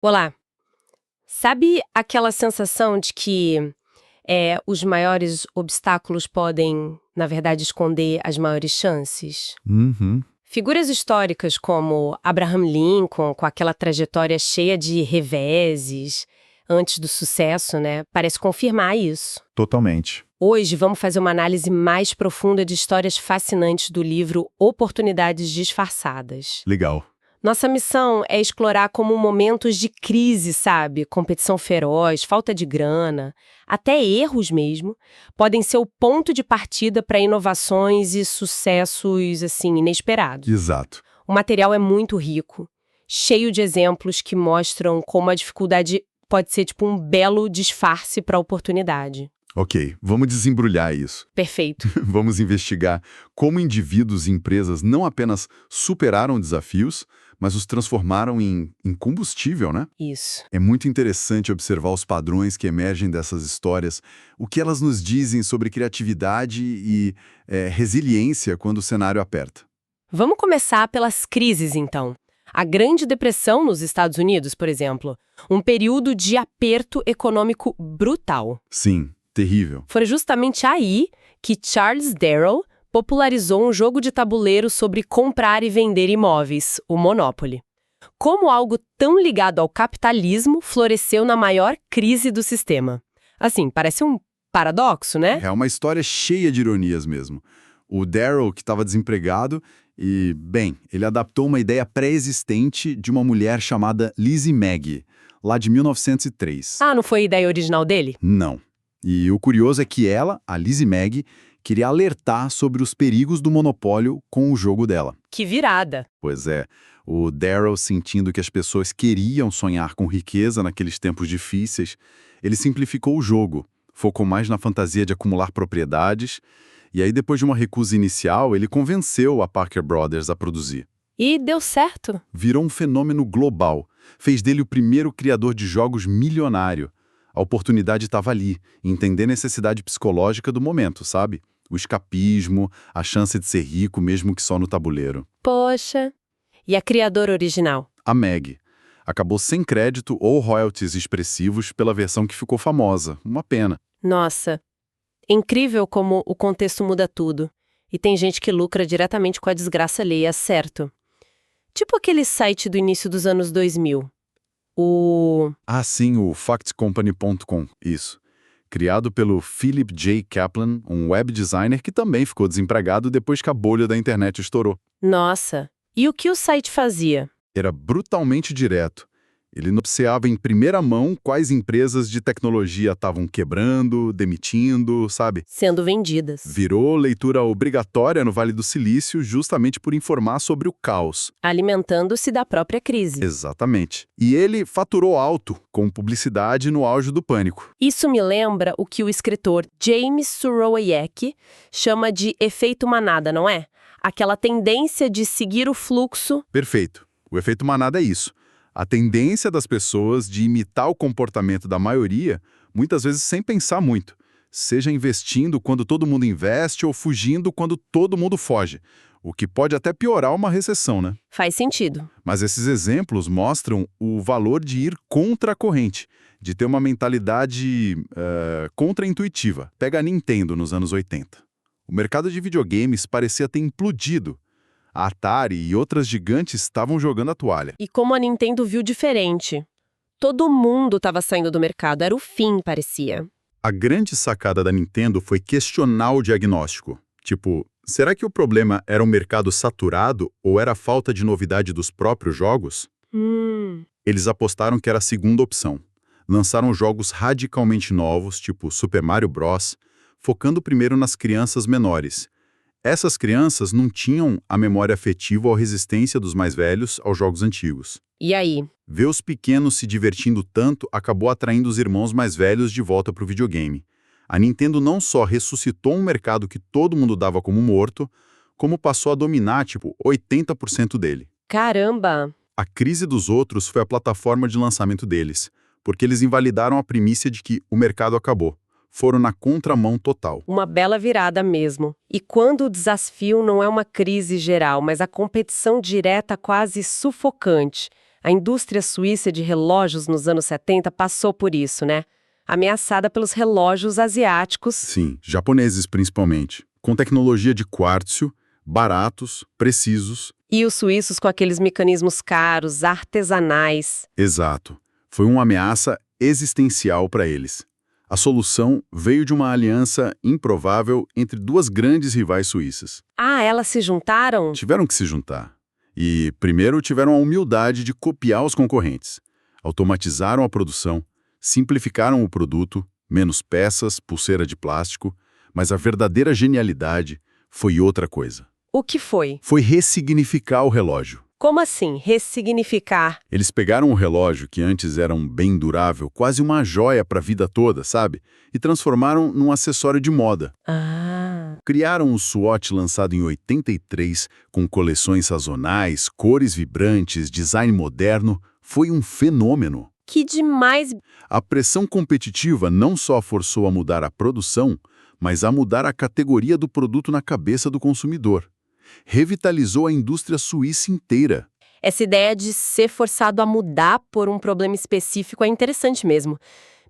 Olá, sabe aquela sensação de que os maiores obstáculos podem, na verdade, esconder as maiores chances? Uhum. Figuras históricas como Abraham Lincoln, com aquela trajetória cheia de reveses antes do sucesso, né, parece confirmar isso. Totalmente. Hoje vamos fazer uma análise mais profunda de histórias fascinantes do livro Oportunidades Disfarçadas. Legal. Nossa missão é explorar como momentos de crise, sabe? Competição feroz, falta de grana, até erros mesmo, podem ser o ponto de partida para inovações e sucessos, assim, inesperados. Exato. O material é muito rico, cheio de exemplos que mostram como a dificuldade pode ser tipo um belo disfarce para a oportunidade. Ok, vamos desembrulhar isso. Perfeito. Vamos investigar como indivíduos e empresas não apenas superaram desafios, mas os transformaram em combustível, né? Isso. É muito interessante observar os padrões que emergem dessas histórias, o que elas nos dizem sobre criatividade e resiliência quando o cenário aperta. Vamos começar pelas crises, então. A Grande Depressão nos Estados Unidos, por exemplo, um período de aperto econômico brutal. Sim, terrível. Foi justamente aí que Charles Darrow popularizou um jogo de tabuleiro sobre comprar e vender imóveis, o Monopoly. Como algo tão ligado ao capitalismo floresceu na maior crise do sistema. Assim, parece um paradoxo, né? É uma história cheia de ironias mesmo. O Darrow, que estava desempregado, e, bem, ele adaptou uma ideia pré-existente de uma mulher chamada Lizzie Magie, lá de 1903. Ah, não foi a ideia original dele? Não. E o curioso é que ela, a Lizzie Magie, queria alertar sobre os perigos do monopólio com o jogo dela. Que virada! Pois é, o Darrow, sentindo que as pessoas queriam sonhar com riqueza naqueles tempos difíceis, ele simplificou o jogo, focou mais na fantasia de acumular propriedades, e aí depois de uma recusa inicial, ele convenceu a Parker Brothers a produzir. E deu certo. Virou um fenômeno global, fez dele o primeiro criador de jogos milionário. A oportunidade estava ali, entender a necessidade psicológica do momento, sabe? O escapismo, a chance de ser rico mesmo que só no tabuleiro. Poxa! E a criadora original? A Meg acabou sem crédito ou royalties expressivos pela versão que ficou famosa. Uma pena. Nossa, incrível como o contexto muda tudo. E tem gente que lucra diretamente com a desgraça alheia, certo? Tipo aquele site do início dos anos 2000. Ah, sim, o factcompany.com, isso. Criado pelo Philip J. Kaplan, um web designer que também ficou desempregado depois que a bolha da internet estourou. Nossa, e o que o site fazia? Era brutalmente direto. Ele noticiava em primeira mão quais empresas de tecnologia estavam quebrando, demitindo, sabe? Sendo vendidas. Virou leitura obrigatória no Vale do Silício justamente por informar sobre o caos. Alimentando-se da própria crise. Exatamente. E ele faturou alto, com publicidade no auge do pânico. Isso me lembra o que o escritor James Surowiecki chama de efeito manada, não é? Aquela tendência de seguir o fluxo. Perfeito. O efeito manada é isso. A tendência das pessoas de imitar o comportamento da maioria, muitas vezes sem pensar muito. Seja investindo quando todo mundo investe ou fugindo quando todo mundo foge. O que pode até piorar uma recessão, né? Faz sentido. Mas esses exemplos mostram o valor de ir contra a corrente, de ter uma mentalidade contra-intuitiva. Pega a Nintendo nos anos 80. O mercado de videogames parecia ter implodido. A Atari e outras gigantes estavam jogando a toalha. E como a Nintendo viu diferente. Todo mundo estava saindo do mercado, era o fim, parecia. A grande sacada da Nintendo foi questionar o diagnóstico. Tipo, será que o problema era um mercado saturado ou era a falta de novidade dos próprios jogos? Eles apostaram que era a segunda opção. Lançaram jogos radicalmente novos, tipo Super Mario Bros., focando primeiro nas crianças menores. Essas crianças não tinham a memória afetiva ou a resistência dos mais velhos aos jogos antigos. E aí? Ver os pequenos se divertindo tanto acabou atraindo os irmãos mais velhos de volta para o videogame. A Nintendo não só ressuscitou um mercado que todo mundo dava como morto, como passou a dominar, 80% dele. Caramba! A crise dos outros foi a plataforma de lançamento deles, porque eles invalidaram a premissa de que o mercado acabou. Foram na contramão total. Uma bela virada mesmo. E quando o desafio não é uma crise geral, mas a competição direta quase sufocante, A indústria suíça de relógios nos anos 70 passou por isso, né? Ameaçada pelos relógios asiáticos. Sim, japoneses principalmente, com tecnologia de quartzo, baratos, precisos. E os suíços com aqueles mecanismos caros, artesanais. Exato. Foi uma ameaça existencial para eles. A solução veio de uma aliança improvável entre duas grandes rivais suíças. Ah, elas se juntaram? Tiveram que se juntar. E, primeiro, tiveram a humildade de copiar os concorrentes. Automatizaram a produção, simplificaram o produto, menos peças, pulseira de plástico, mas a verdadeira genialidade foi outra coisa. O que foi? Foi ressignificar o relógio. Como assim, ressignificar? Eles pegaram o relógio, que antes era um bem durável, quase uma joia para a vida toda, sabe? E transformaram num acessório de moda. Ah. Criaram o Swatch lançado em 83, com coleções sazonais, cores vibrantes, design moderno. Foi um fenômeno. Que demais! A pressão competitiva não só forçou a mudar a produção, mas a mudar a categoria do produto na cabeça do consumidor. Revitalizou a indústria suíça inteira. Essa ideia de ser forçado a mudar por um problema específico é interessante mesmo.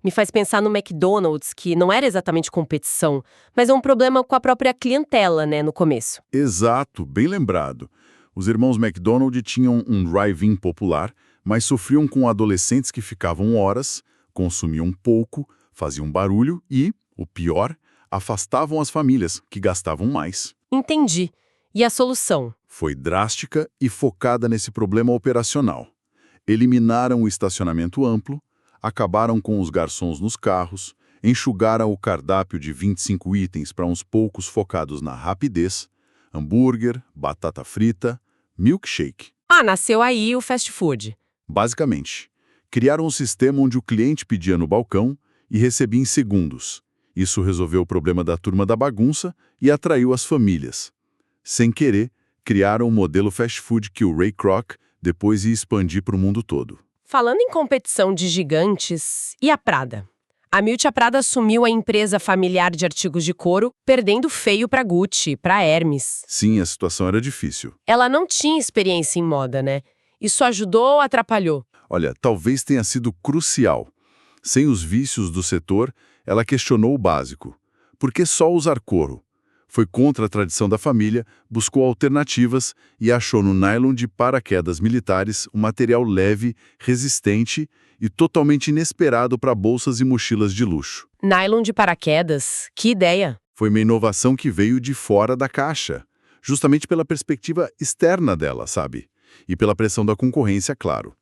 Me faz pensar no McDonald's, que não era exatamente competição, mas é um problema com a própria clientela, né, no começo. Exato, bem lembrado. Os irmãos McDonald tinham um drive-in popular, mas sofriam com adolescentes que ficavam horas, consumiam pouco, faziam barulho e, o pior, afastavam as famílias, que gastavam mais. Entendi. E a solução? Foi drástica e focada nesse problema operacional. Eliminaram o estacionamento amplo, acabaram com os garçons nos carros, enxugaram o cardápio de 25 itens para uns poucos focados na rapidez, hambúrguer, batata frita, milkshake. Ah, nasceu aí o fast food. Basicamente, criaram um sistema onde o cliente pedia no balcão e recebia em segundos. Isso resolveu o problema da turma da bagunça e atraiu as famílias. Sem querer, criaram um modelo fast food que o Ray Kroc depois ia expandir para o mundo todo. Falando em competição de gigantes, e a Prada? A Miuccia Prada assumiu a empresa familiar de artigos de couro, perdendo feio para Gucci, para Hermes. Sim, a situação era difícil. Ela não tinha experiência em moda, né? Isso ajudou ou atrapalhou? Olha, talvez tenha sido crucial. Sem os vícios do setor, ela questionou o básico. Por que só usar couro? Foi contra a tradição da família, buscou alternativas e achou no nylon de paraquedas militares um material leve, resistente e totalmente inesperado para bolsas e mochilas de luxo. Nylon de paraquedas? Que ideia! Foi uma inovação que veio de fora da caixa, justamente pela perspectiva externa dela, sabe? E pela pressão da concorrência, claro.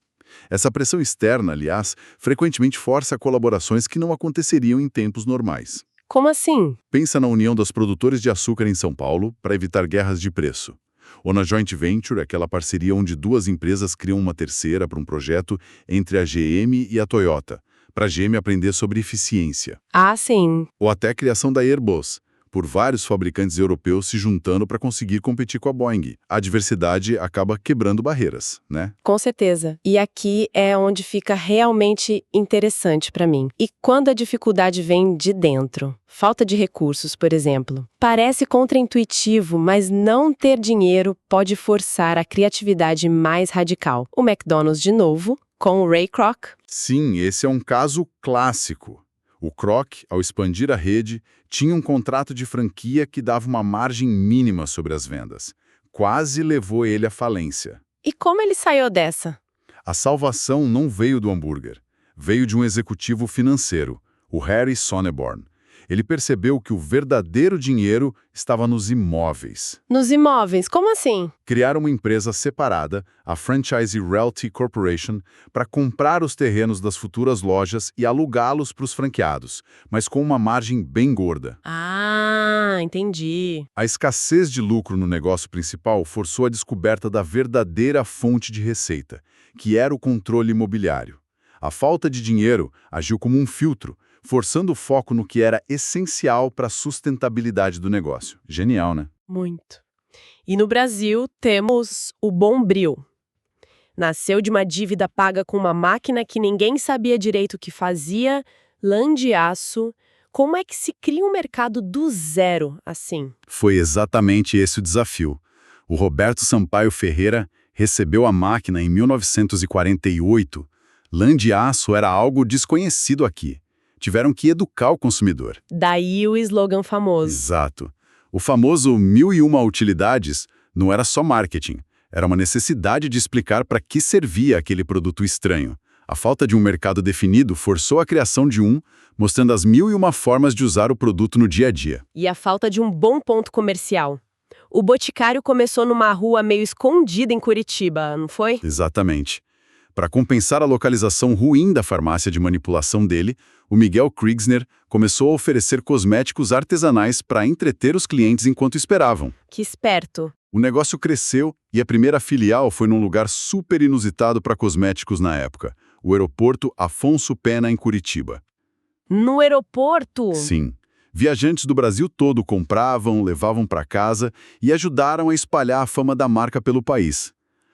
Essa pressão externa, aliás, frequentemente força colaborações que não aconteceriam em tempos normais. Como assim? Pensa na união dos produtores de açúcar em São Paulo para evitar guerras de preço. Ou na joint venture, aquela parceria onde duas empresas criam uma terceira para um projeto entre a GM e a Toyota, para a GM aprender sobre eficiência. Ah, sim. Ou até a criação da Airbus, por vários fabricantes europeus se juntando para conseguir competir com a Boeing. A diversidade acaba quebrando barreiras, né? Com certeza. E aqui é onde fica realmente interessante para mim. E quando a dificuldade vem de dentro? Falta de recursos, por exemplo. Parece contraintuitivo, mas não ter dinheiro pode forçar a criatividade mais radical. O McDonald's, de novo, com o Ray Kroc. Sim, esse é um caso clássico. O Kroc, ao expandir a rede, tinha um contrato de franquia que dava uma margem mínima sobre as vendas. Quase levou ele à falência. E como ele saiu dessa? A salvação não veio do hambúrguer. Veio de um executivo financeiro, o Harry Sonneborn. Ele percebeu que o verdadeiro dinheiro estava nos imóveis. Nos imóveis? Como assim? Criaram uma empresa separada, a Franchise Realty Corporation, para comprar os terrenos das futuras lojas e alugá-los para os franqueados, mas com uma margem bem gorda. Ah, entendi. A escassez de lucro no negócio principal forçou a descoberta da verdadeira fonte de receita, que era o controle imobiliário. A falta de dinheiro agiu como um filtro, forçando o foco no que era essencial para a sustentabilidade do negócio. Genial, né? Muito. E no Brasil temos o Bombril. Nasceu de uma dívida paga com uma máquina que ninguém sabia direito o que fazia, lã de aço. Como é que se cria um mercado do zero assim? Foi exatamente esse o desafio. O Roberto Sampaio Ferreira Recebeu a máquina em 1948. Lã de aço era algo desconhecido aqui. Tiveram que educar o consumidor. Daí o slogan famoso. Exato. O famoso 1001 utilidades não era só marketing. Era uma necessidade de explicar para que servia aquele produto estranho. A falta de um mercado definido forçou a criação de um, mostrando as 1001 formas de usar o produto no dia a dia. E a falta de um bom ponto comercial. O Boticário começou numa rua meio escondida em Curitiba, não foi? Exatamente. Para compensar a localização ruim da farmácia de manipulação dele, o Miguel Kriegsner começou a oferecer cosméticos artesanais para entreter os clientes enquanto esperavam. Que esperto. O negócio cresceu e a primeira filial foi num lugar super inusitado para cosméticos na época, o aeroporto Afonso Pena, em Curitiba. No aeroporto? Sim. Viajantes do Brasil todo compravam, levavam para casa e ajudaram a espalhar a fama da marca pelo país.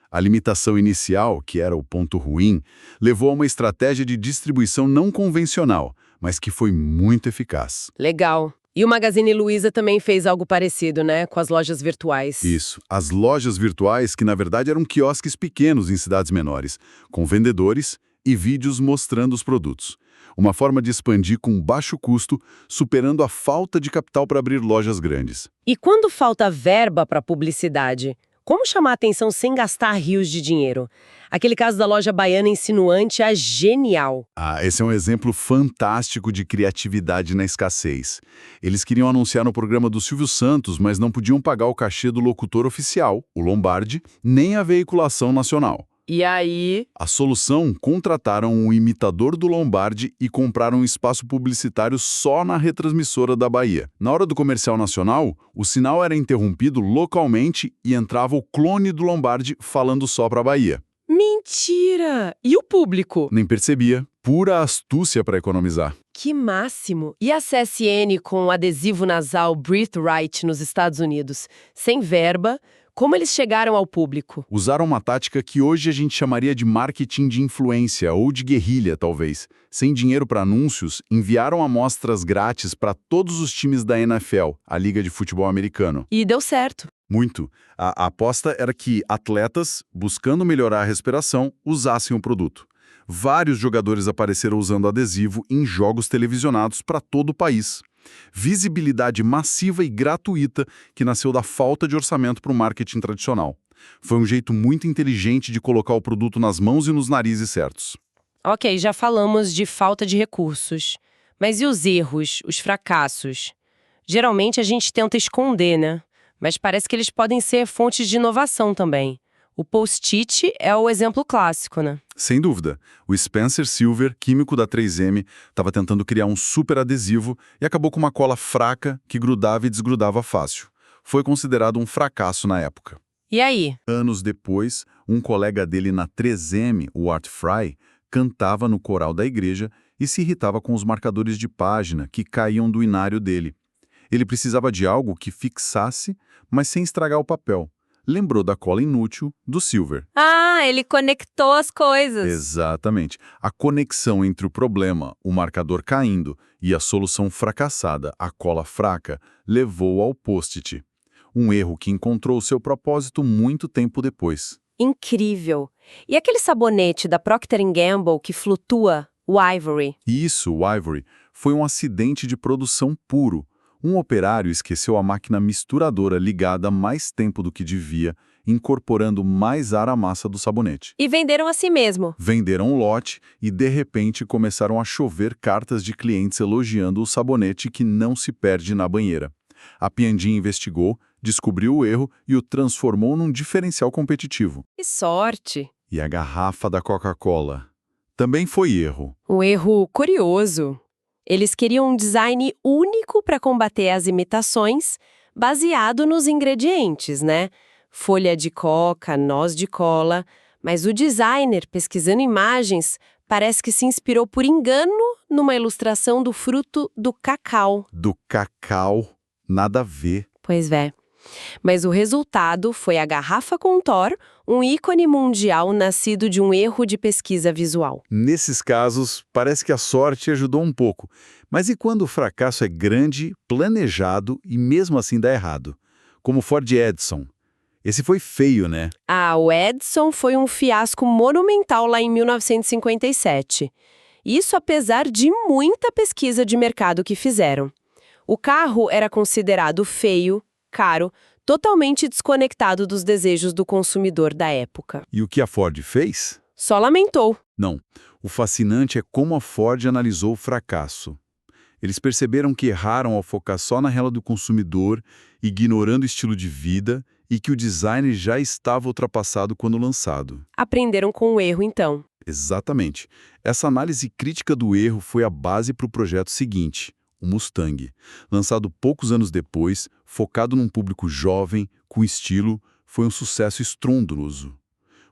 A limitação inicial, que era o ponto ruim, levou a uma estratégia de distribuição não convencional, mas que foi muito eficaz. Legal. E o Magazine Luiza também fez algo parecido, né? Com as lojas virtuais. Isso. As lojas virtuais, que na verdade eram quiosques pequenos em cidades menores, com vendedores e vídeos mostrando os produtos. Uma forma de expandir com baixo custo, superando a falta de capital para abrir lojas grandes. E quando falta verba para publicidade? Como chamar a atenção sem gastar rios de dinheiro? Aquele caso da loja baiana insinuante é genial. Esse é um exemplo fantástico de criatividade na escassez. Eles queriam anunciar no programa do Silvio Santos, mas não podiam pagar o cachê do locutor oficial, o Lombardi, nem a veiculação nacional. E aí? A solução, contrataram um imitador do Lombardi e compraram um espaço publicitário só na retransmissora da Bahia. Na hora do comercial nacional, o sinal era interrompido localmente e entrava o clone do Lombardi falando só para a Bahia. Mentira! E o público? Nem percebia. Pura astúcia para economizar. Que máximo! E a CSN com o adesivo nasal Breathe Right nos Estados Unidos? Sem verba, como eles chegaram ao público? Usaram uma tática que hoje a gente chamaria de marketing de influência ou de guerrilha, talvez. Sem dinheiro para anúncios, enviaram amostras grátis para todos os times da NFL, a Liga de Futebol Americano. E deu certo. Muito. A aposta era que atletas, buscando melhorar a respiração, usassem o produto. Vários jogadores apareceram usando adesivo em jogos televisionados para todo o país. Visibilidade massiva e gratuita que nasceu da falta de orçamento para o marketing tradicional. Foi um jeito muito inteligente de colocar o produto nas mãos e nos narizes certos. Ok, já falamos de falta de recursos. Mas e os erros, os fracassos? Geralmente a gente tenta esconder, né? Mas parece que eles podem ser fontes de inovação também. O post-it é o exemplo clássico, né? Sem dúvida. O Spencer Silver, químico da 3M, estava tentando criar um super adesivo e acabou com uma cola fraca que grudava e desgrudava fácil. Foi considerado um fracasso na época. E aí? Anos depois, um colega dele na 3M, o Art Fry, cantava no coral da igreja e se irritava com os marcadores de página que caíam do inário dele. Ele precisava de algo que fixasse, mas sem estragar o papel. Lembrou da cola inútil do Silver. Ah, ele conectou as coisas. Exatamente. A conexão entre o problema, o marcador caindo, e a solução fracassada, a cola fraca, levou ao post-it. Um erro que encontrou seu propósito muito tempo depois. Incrível. E aquele sabonete da Procter & Gamble que flutua, o Ivory? Isso, o Ivory, foi um acidente de produção puro. Um operário esqueceu a máquina misturadora ligada mais tempo do que devia, incorporando mais ar à massa do sabonete. E venderam a si mesmo. Venderam um lote e, de repente, começaram a chover cartas de clientes elogiando o sabonete que não se perde na banheira. A P&G investigou, descobriu o erro e o transformou num diferencial competitivo. Que sorte! E a garrafa da Coca-Cola também foi erro. Um erro curioso. Eles queriam um design único para combater as imitações, baseado nos ingredientes, né? Folha de coca, noz de cola. Mas o designer, pesquisando imagens, parece que se inspirou por engano numa ilustração do fruto do cacau. Do cacau, nada a ver. Pois é. Mas o resultado foi a garrafa Contor, um ícone mundial nascido de um erro de pesquisa visual. Nesses casos, parece que a sorte ajudou um pouco. Mas e quando o fracasso é grande, planejado e mesmo assim dá errado? Como Ford Edison. Esse foi feio, né? O Edison foi um fiasco monumental lá em 1957. Isso apesar de muita pesquisa de mercado que fizeram. O carro era considerado feio, caro, totalmente desconectado dos desejos do consumidor da época. E o que a Ford fez? Só lamentou. Não. O fascinante é como a Ford analisou o fracasso. Eles perceberam que erraram ao focar só na rela do consumidor, ignorando o estilo de vida e que o design já estava ultrapassado quando lançado. Aprenderam com o erro, então. Exatamente. Essa análise crítica do erro foi a base para o projeto seguinte, o Mustang. Lançado poucos anos depois, focado num público jovem, com estilo, foi um sucesso estrondoso.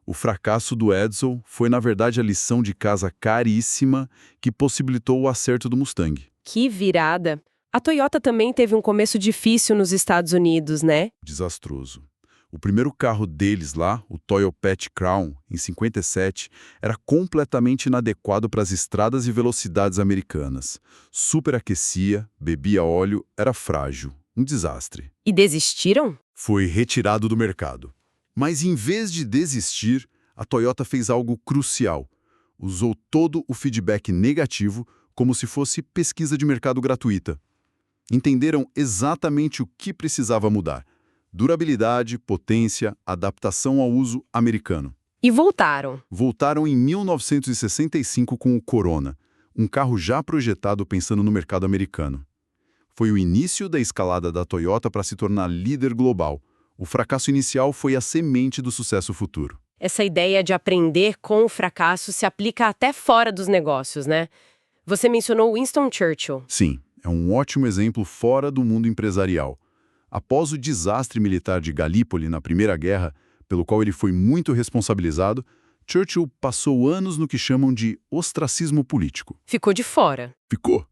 O fracasso do Edison foi, na verdade, a lição de casa caríssima que possibilitou o acerto do Mustang. Que virada! A Toyota também teve um começo difícil nos Estados Unidos, né? Desastroso. O primeiro carro deles lá, o Toyota Crown, em 57, era completamente inadequado para as estradas e velocidades americanas. Superaquecia, bebia óleo, era frágil. Um desastre. E desistiram? Foi retirado do mercado. Mas em vez de desistir, a Toyota fez algo crucial. Usou todo o feedback negativo como se fosse pesquisa de mercado gratuita. Entenderam exatamente o que precisava mudar. Durabilidade, potência, adaptação ao uso americano. E voltaram. Voltaram em 1965 com o Corona, um carro já projetado pensando no mercado americano. Foi o início da escalada da Toyota para se tornar líder global. O fracasso inicial foi a semente do sucesso futuro. Essa ideia de aprender com o fracasso se aplica até fora dos negócios, né? Você mencionou Winston Churchill. Sim, é um ótimo exemplo fora do mundo empresarial. Após o desastre militar de Galípoli na Primeira Guerra, pelo qual ele foi muito responsabilizado, Churchill passou anos no que chamam de ostracismo político. Ficou de fora. Ficou.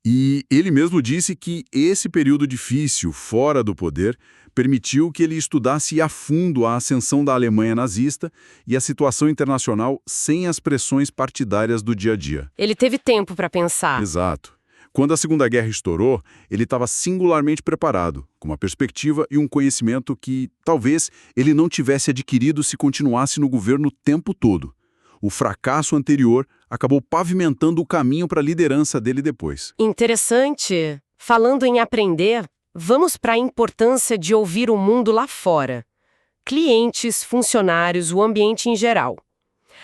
E ele mesmo disse que esse período difícil, fora do poder, permitiu que ele estudasse a fundo a ascensão da Alemanha nazista e a situação internacional sem as pressões partidárias do dia a dia. Ele teve tempo para pensar. Exato. Quando a Segunda Guerra estourou, ele estava singularmente preparado, com uma perspectiva e um conhecimento que, talvez, ele não tivesse adquirido se continuasse no governo o tempo todo. O fracasso anterior acabou pavimentando o caminho para a liderança dele depois. Interessante. Falando em aprender, vamos para a importância de ouvir o mundo lá fora. Clientes, funcionários, o ambiente em geral.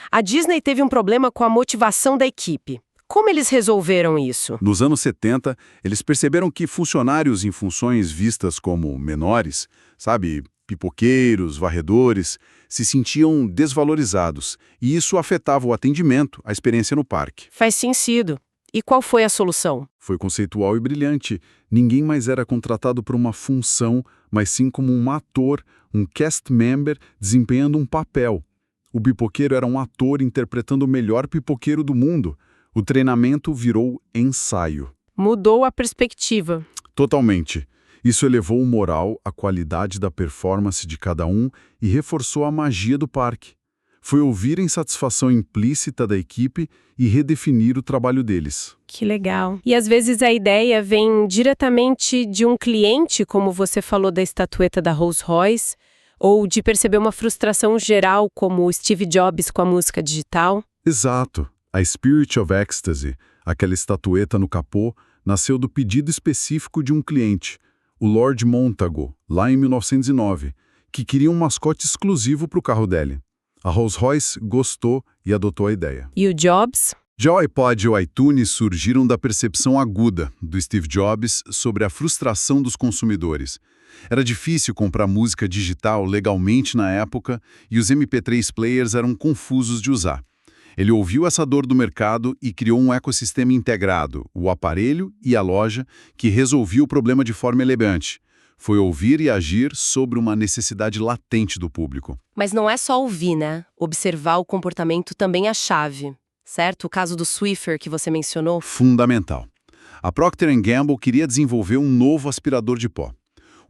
A Disney teve um problema com a motivação da equipe. Como eles resolveram isso? Nos anos 70, eles perceberam que funcionários em funções vistas como menores, pipoqueiros, varredores, se sentiam desvalorizados, e isso afetava o atendimento, a experiência no parque. Faz sentido. E qual foi a solução? Foi conceitual e brilhante. Ninguém mais era contratado por uma função, mas sim como um ator, um cast member desempenhando um papel. O pipoqueiro era um ator interpretando o melhor pipoqueiro do mundo. O treinamento virou ensaio. Mudou a perspectiva. Totalmente. Isso elevou o moral, a qualidade da performance de cada um e reforçou a magia do parque. Foi ouvir a insatisfação implícita da equipe e redefinir o trabalho deles. Que legal. E às vezes a ideia vem diretamente de um cliente, como você falou da estatueta da Rolls-Royce, ou de perceber uma frustração geral, como o Steve Jobs com a música digital. Exato. A Spirit of Ecstasy, aquela estatueta no capô, nasceu do pedido específico de um cliente, o Lord Montagu, lá em 1909, que queria um mascote exclusivo para o carro dele. A Rolls-Royce gostou e adotou a ideia. E o Jobs? Já o iPod e o iTunes surgiram da percepção aguda do Steve Jobs sobre a frustração dos consumidores. Era difícil comprar música digital legalmente na época e os MP3 players eram confusos de usar. Ele ouviu essa dor do mercado e criou um ecossistema integrado, o aparelho e a loja, que resolvia o problema de forma elegante. Foi ouvir e agir sobre uma necessidade latente do público. Mas não é só ouvir, né? Observar o comportamento também é a chave, certo? O caso do Swiffer que você mencionou. Fundamental. A Procter & Gamble queria desenvolver um novo aspirador de pó.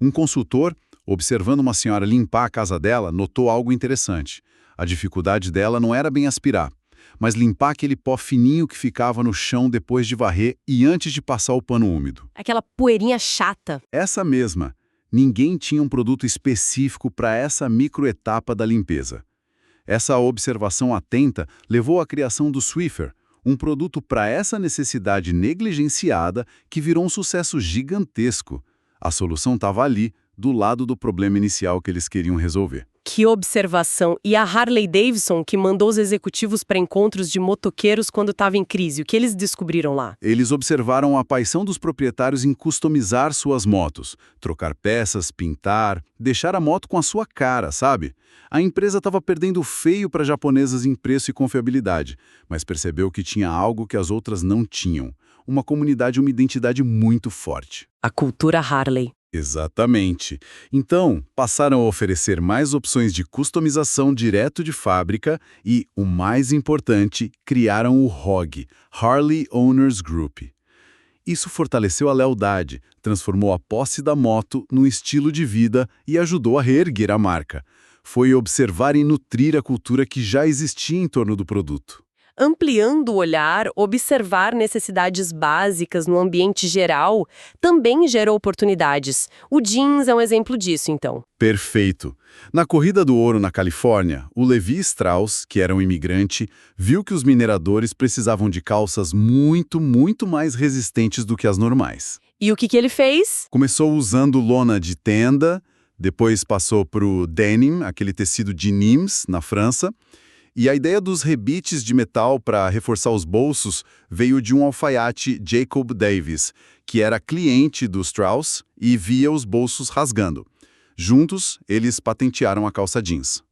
Um consultor, observando uma senhora limpar a casa dela, notou algo interessante. A dificuldade dela não era bem aspirar, mas limpar aquele pó fininho que ficava no chão depois de varrer e antes de passar o pano úmido. Aquela poeirinha chata. Essa mesma. Ninguém tinha um produto específico para essa microetapa da limpeza. Essa observação atenta levou à criação do Swiffer, um produto para essa necessidade negligenciada que virou um sucesso gigantesco. A solução estava ali, do lado do problema inicial que eles queriam resolver. Que observação! E a Harley Davidson, que mandou os executivos para encontros de motoqueiros quando estava em crise, o que eles descobriram lá? Eles observaram a paixão dos proprietários em customizar suas motos, trocar peças, pintar, deixar a moto com a sua cara, sabe? A empresa estava perdendo feio para japonesas em preço e confiabilidade, mas percebeu que tinha algo que as outras não tinham. Uma comunidade e uma identidade muito forte. A cultura Harley. Exatamente. Então, passaram a oferecer mais opções de customização direto de fábrica e, o mais importante, criaram o HOG, Harley Owners Group. Isso fortaleceu a lealdade, transformou a posse da moto num estilo de vida e ajudou a reerguer a marca. Foi observar e nutrir a cultura que já existia em torno do produto. Ampliando o olhar, observar necessidades básicas no ambiente geral também gerou oportunidades. O jeans é um exemplo disso, então. Perfeito. Na Corrida do Ouro na Califórnia, o Levi Strauss, que era um imigrante, viu que os mineradores precisavam de calças muito mais resistentes do que as normais. E o que ele fez? Começou usando lona de tenda, depois passou para o denim, aquele tecido de Nîmes, na França. E a ideia dos rebites de metal para reforçar os bolsos veio de um alfaiate Jacob Davis, que era cliente do Strauss e via os bolsos rasgando. Juntos, eles patentearam a calça jeans.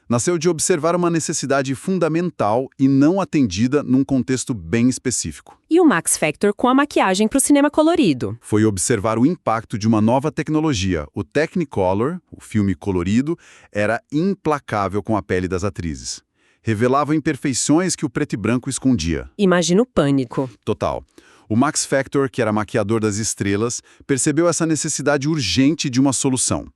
Nasceu de observar uma necessidade fundamental e não atendida num contexto bem específico. E o Max Factor com a maquiagem para o cinema colorido. Foi observar o impacto de uma nova tecnologia. O Technicolor, o filme colorido, era implacável com a pele das atrizes. Revelava imperfeições que o preto e branco escondia. Imagina o pânico. Total. O Max Factor, que era maquiador das estrelas, percebeu essa necessidade urgente de uma solução.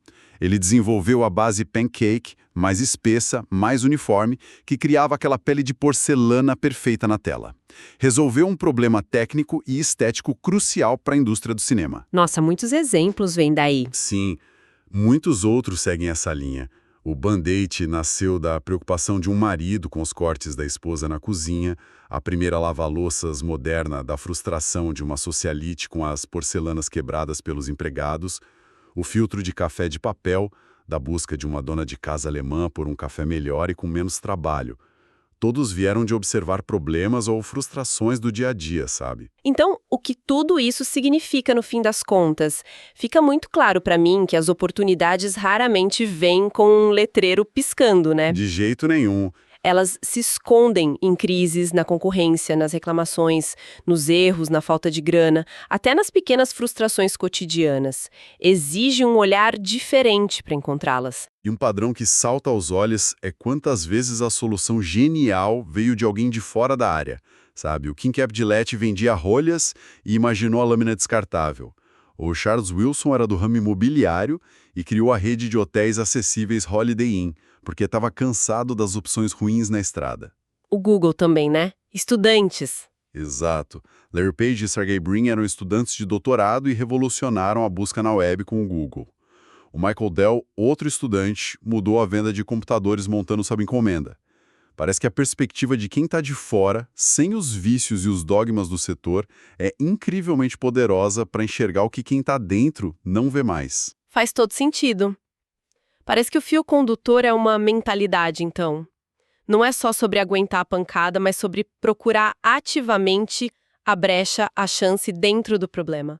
Ele desenvolveu a base Pancake, mais espessa, mais uniforme, que criava aquela pele de porcelana perfeita na tela. Resolveu um problema técnico e estético crucial para a indústria do cinema. Nossa, muitos exemplos vêm daí. Sim, muitos outros seguem essa linha. O Band-Aid nasceu da preocupação de um marido com os cortes da esposa na cozinha, a primeira lava-louças moderna da frustração de uma socialite com as porcelanas quebradas pelos empregados, o filtro de café de papel, da busca de uma dona de casa alemã por um café melhor e com menos trabalho. Todos vieram de observar problemas ou frustrações do dia a dia, sabe? Então, o que tudo isso significa no fim das contas? Fica muito claro para mim que as oportunidades raramente vêm com um letreiro piscando, né? De jeito nenhum. Elas se escondem em crises, na concorrência, nas reclamações, nos erros, na falta de grana, até nas pequenas frustrações cotidianas. Exige um olhar diferente para encontrá-las. E um padrão que salta aos olhos é quantas vezes a solução genial veio de alguém de fora da área. Sabe, o King Gillette vendia rolhas e imaginou a lâmina descartável. O Charles Wilson era do ramo imobiliário e criou a rede de hotéis acessíveis Holiday Inn, porque estava cansado das opções ruins na estrada. O Google também, né? Estudantes. Exato. Larry Page e Sergey Brin eram estudantes de doutorado e revolucionaram a busca na web com o Google. O Michael Dell, outro estudante, mudou a venda de computadores montando sob encomenda. Parece que a perspectiva de quem está de fora, sem os vícios e os dogmas do setor, é incrivelmente poderosa para enxergar o que quem está dentro não vê mais. Faz todo sentido. Parece que o fio condutor é uma mentalidade, então. Não é só sobre aguentar a pancada, mas sobre procurar ativamente a brecha, a chance dentro do problema.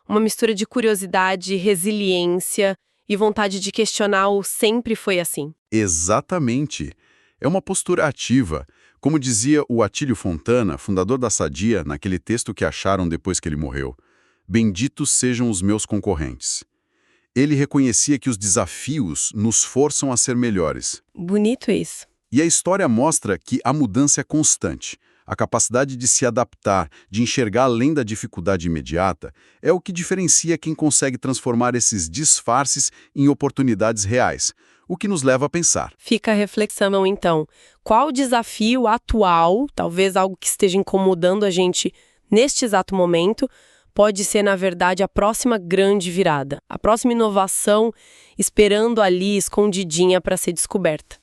Uma mistura de curiosidade, resiliência e vontade de questionar o sempre foi assim. Exatamente. É uma postura ativa. Como dizia o Atílio Fontana, fundador da Sadia, naquele texto que acharam depois que ele morreu: benditos sejam os meus concorrentes. Ele reconhecia que os desafios nos forçam a ser melhores. Bonito isso. E a história mostra que a mudança é constante. A capacidade de se adaptar, de enxergar além da dificuldade imediata, é o que diferencia quem consegue transformar esses disfarces em oportunidades reais, o que nos leva a pensar. Fica a reflexão, então. Qual o desafio atual, talvez algo que esteja incomodando a gente neste exato momento, pode ser, na verdade, a próxima grande virada, a próxima inovação esperando ali escondidinha para ser descoberta.